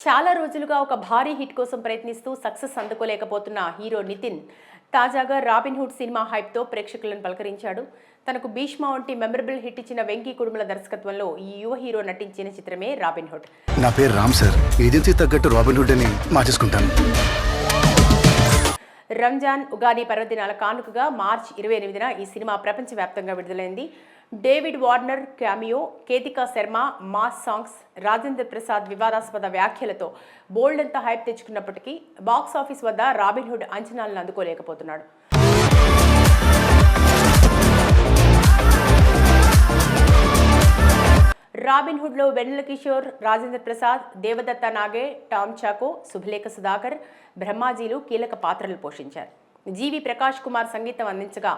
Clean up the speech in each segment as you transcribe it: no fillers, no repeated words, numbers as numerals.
చాలా రోజులుగా ఒక భారీ హిట్ కోసం ప్రయత్నిస్తూ సక్సెస్ అందుకోలేకపోతున్న హీరో నితిన్ తాజాగా రాబిన్హుడ్ సినిమా హైప్తో ప్రేక్షకులను పలకరించాడు. తనకు భీష్మ వంటి మెమరబుల్ హిట్ ఇచ్చిన వెంకీ కుడుముల దర్శకత్వంలో ఈ యువ హీరో నటించిన చిత్రమే రాబిన్హుడ్. నా పేరు రామ్ సార్, ఏజెన్సీ తగ్గట్టు రాబిన్హుడ్ అని మార్చేసుకుంటాను. రంజాన్, ఉగాది పర్వదినాల కానుకగా మార్చి 28న ఈ సినిమా ప్రపంచవ్యాప్తంగా విడుదలైంది. David Warner cameo, Ketika Sharma mass songs, Rajendra Prasad వివాదాస్పద వ్యాఖ్యలతో బోల్డ్ అంతా హైప్ తెచ్చుకున్నప్పటికీ బాక్సాఫీస్ వద్ద రాబిన్హుడ్ అంచనాలను అందుకోలేకపోతున్నాడు. రాబిన్హుడ్లో వెన్నెల కిషోర్, రాజేంద్ర ప్రసాద్, దేవదత్త నాగే, టామ్ చాకో, శుభలేఖ సుధాకర్, బ్రహ్మాజీలు కీలక పాత్రలు పోషించారు. జీవి ప్రకాష్ కుమార్ సంగీతం అందించగా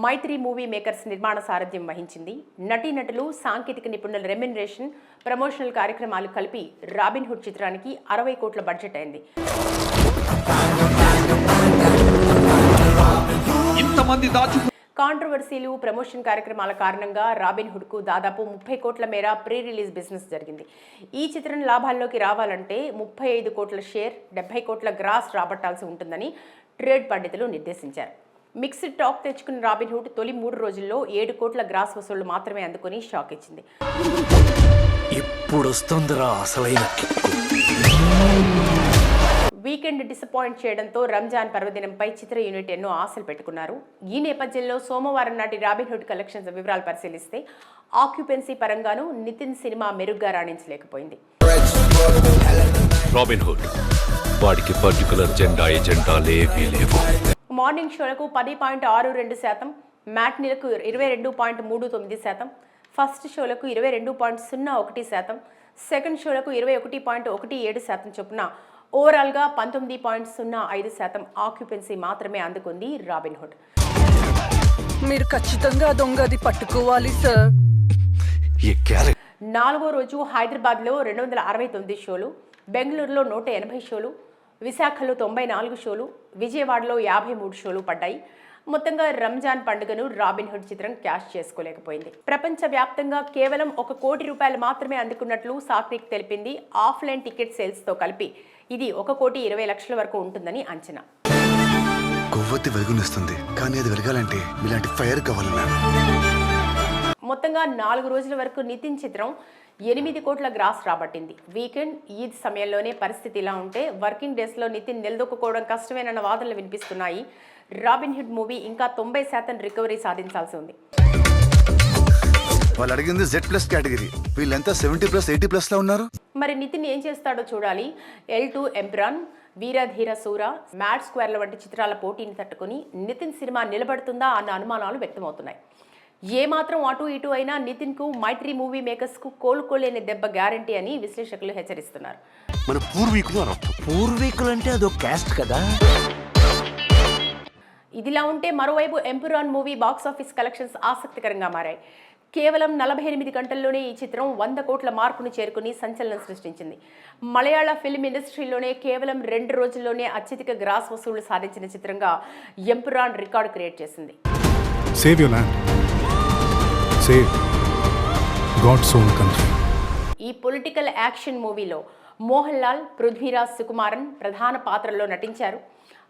మైత్రి మూవీ మేకర్స్ నిర్మాణ సారథ్యం వహించింది. నటీనటులు, సాంకేతిక నిపుణుల రెమ్యునరేషన్, ప్రమోషనల్ కార్యక్రమాలు కలిపి రాబిన్హుడ్ చిత్రానికి 60 కోట్ల బడ్జెట్ అయింది. కాంట్రవర్సీలు, ప్రమోషన్ కార్యక్రమాల కారణంగా రాబిన్హుడ్కు దాదాపు 30 కోట్ల మేర ప్రీ రిలీజ్ బిజినెస్ జరిగింది. ఈ చిత్రం లాభాల్లోకి రావాలంటే 35 కోట్ల షేర్, 70 కోట్ల గ్రాస్ రాబట్టాల్సి ఉంటుందని ట్రేడ్ పండితులు నిర్దేశించారు. మిక్స్డ్ టాక్ తెచ్చుకున్న రాబిన్హుడ్ తొలి 3 రోజుల్లో 7 కోట్ల గ్రాస్ వసూళ్లు మాత్రమే అందుకుని షాక్ ఇచ్చింది. వీకెండ్ డిసప్పాయింట్ చేయడంతో రంజాన్ పర్వదినంపై చిత్ర యూనిట్ ఎన్నో ఆశలు పెట్టుకున్నారు. ఈ నేపథ్యంలో సోమవారం నాటి రాబిన్హుడ్ కలెక్షన్స్ వివరాలు పరిశీలిస్తే ఆక్యుపెన్సీ పరంగానూ నితిన్ సినిమా మెరుగ్గా రాణించలేకపోయింది. రాబిన్హుడ్ వాడికి పర్టికులర్ ఎజెండాలేవీ లేవు. మార్నింగ్ షోలకు 10.62%, మ్యాట్నీలకు 22.39%, ఫస్ట్ షోలకు 22.01%, సెకండ్ షోలకు 21.17% చొప్పున ఓవరాల్గా 19.05% ఆక్యుపెన్సీ మాత్రమే అందుకుంది రాబిన్హుడ్. మీరు ఖచ్చితంగా దొంగది పట్టుకోవాలి సార్. 4వ రోజు హైదరాబాద్లో 269 షోలు, బెంగళూరులో 180 షోలు, విశాఖలో 94 షోలు, విజయవాడలో 53 షోలు పడ్డాయి. మొత్తంగా రంజాన్ పండుగను రాబిన్హుడ్ చిత్రం క్యాష్ చేసుకోలేకపోయింది. ప్రపంచవ్యాప్తంగా కేవలం 1 కోటి రూపాయలు మాత్రమే అందుకున్నట్లు సాక్రిక్ తెలిపింది. ఆఫ్లైన్ టికెట్ సేల్స్తో కలిపి ఇది 1,20,00,000 వరకు ఉంటుందని అంచనా. కొవ్వొత్తి వెలుగునిస్తుంది, కానీ అది వెలగాలంటే ఇలాంటి ఫైర్ కావాలి. మొత్తంగా 4 రోజుల వరకు నితిన్ చిత్రం 8 కోట్ల గ్రాస్ రాబట్టింది. వీకెండ్, ఈద్ సమయంలోనే పరిస్థితి ఇలా ఉంటే వర్కింగ్ డేస్లో నితిన్ నిలదొక్కుకోవడం కష్టమేనన్న వాదనలు వినిపిస్తున్నాయి. రాబిన్హుడ్ మూవీ ఇంకా 90% రికవరీ సాధించాల్సి ఉంది. వాళ్ళు అడిగింది Z+ కేటగిరీ, వీళ్ళంతా 70+, 80+ లా ఉన్నారు. మరి నితిన్ ఏం చేస్తాడో చూడాలి. L2 ఎంప్రాన్, వీరధీర సూర, మ్యాడ్ స్క్వేర్ల వంటి చిత్రాల పోటీని తట్టుకుని నితిన్ సినిమా నిలబడుతుందా అన్న అనుమానాలు వ్యక్తమవుతున్నాయి. ఏమాత్రం అటు ఇటు అయినా నితిన్కు మైత్రి మూవీ మేకర్స్కు కోలుకోలేని దెబ్బ గ్యారంటీ అని విశ్లేషకులు హెచ్చరిస్తున్నారు. మన పూర్వీకులు అంటే అదో క్యాస్ట్ కదా. ఇదిలా ఉంటే మరోవైపు ఎంపురాన్ మూవీ బాక్సాఫీస్ కలెక్షన్స్ ఆసక్తికరంగా మారాయి. కేవలం 48 గంటల్లోనే ఈ చిత్రం 100 కోట్ల మార్కును చేరుకుని సంచలనం సృష్టించింది. మలయాళ ఫిల్మ్ ఇండస్ట్రీలోనే కేవలం 2 రోజుల్లోనే అత్యధిక గ్రాస్ వసూళ్లు సాధించిన చిత్రంగా ఎంపురాన్ రికార్డు క్రియేట్ చేసింది. Save your land. Save God's own country. ఈ పొలిటికల్ యాక్షన్ మూవీలో మోహన్ లాల్, పృథ్వీరాజ్ సుకుమారన్ ప్రధాన పాత్రల్లో నటించారు.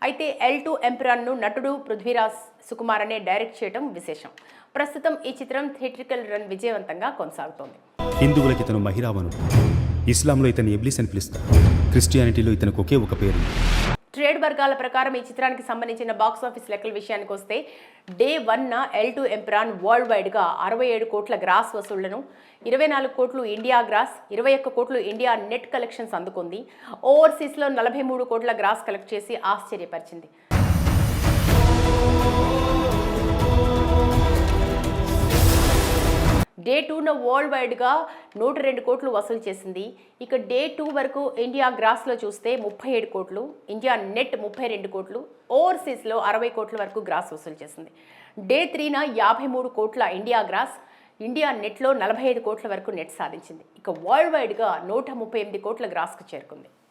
అయితే L2 ఎంప్రాన్ను నటుడు పృథ్వీరాజ్ సుకుమారనే డైరెక్ట్ చేయడం విశేషం. ప్రస్తుతం ఈ చిత్రం థియేట్రికల్ రన్ విజయవంతంగా కొనసాగుతోంది. హిందువులకి ఇతను మహిరావణుడు, ఇస్లాంలో ఇతను ఇబ్లీస్ అని పిలుస్తారు, క్రిస్టియానిటీలో ఇతనికి ఒకే ఒక పేరు. ట్రేడ్ వర్గాల ప్రకారం ఈ చిత్రానికి సంబంధించిన బాక్సాఫీస్ లెక్కల విషయానికి వస్తే డే 1న L2 ఎంప్రాన్ వరల్డ్ వైడ్గా 67 కోట్ల గ్రాస్ వసూళ్లను, 24 కోట్లు ఇండియా గ్రాస్, 21 కోట్లు ఇండియా నెట్ కలెక్షన్స్ అందుకుంది. ఓవర్సీస్లో 43 కోట్ల గ్రాస్ కలెక్ట్ చేసి ఆశ్చర్యపరిచింది. డే 2న వరల్డ్ వైడ్గా 102 కోట్లు వసూలు చేసింది. ఇక డే 2 వరకు ఇండియా గ్రాస్లో చూస్తే 37 కోట్లు, ఇండియా నెట్ 32 కోట్లు, ఓవర్సీస్లో 60 కోట్ల వరకు గ్రాస్ వసూలు చేసింది. డే 3న 53 కోట్ల ఇండియా గ్రాస్, ఇండియా నెట్లో 45 కోట్ల వరకు నెట్ సాధించింది. ఇక వరల్డ్ వైడ్గా 138 కోట్ల గ్రాస్కు చేరుకుంది.